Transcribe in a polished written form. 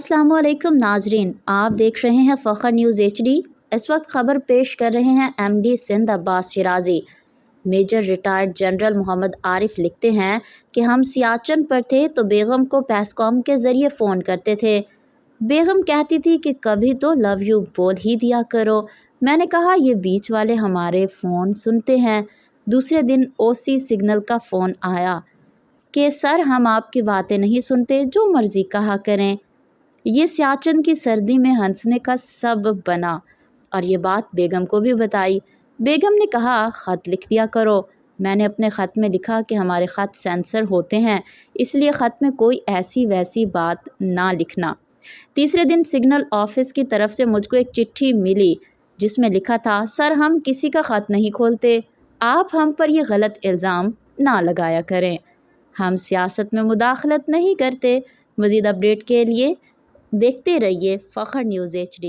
अस्सलामुअलैकुम नाजरीन, आप देख रहे हैं फ़ख्र न्यूज़ HD। इस वक्त ख़बर पेश कर रहे हैं MD Sindh Abbas Shirazi. Major retired general Mohammad Arif लिखते हैं कि हम सियाचिन पर थे तो बेगम को पैसकॉम के ज़रिए फ़ोन करते थे। बेगम कहती थी कि कभी तो लव यू बोल ही दिया करो। मैंने कहा ये बीच वाले हमारे फ़ोन सुनते हैं। दूसरे दिन OC सिग्नल का फ़ोन आया कि सर हम आपकी बातें नहीं सुनते, जो मर्ज़ी कहा करें। ये सियाचिन की सर्दी में हंसने का सबब बना और ये बात बेगम को भी बताई। बेगम ने कहा ख़त लिख दिया करो। मैंने अपने ख़त में लिखा कि हमारे ख़त सेंसर होते हैं, इसलिए ख़त में कोई ऐसी वैसी बात ना लिखना। तीसरे दिन सिग्नल ऑफिस की तरफ से मुझको एक चिट्ठी मिली जिसमें लिखा था, सर हम किसी का ख़त नहीं खोलते, आप हम पर ये गलत इल्ज़ाम ना लगाया करें। हम सियासत में मुदाखलत नहीं करते। मज़ीद अपडेट के लिए देखते रहिए फ़ख्र न्यूज़ HD।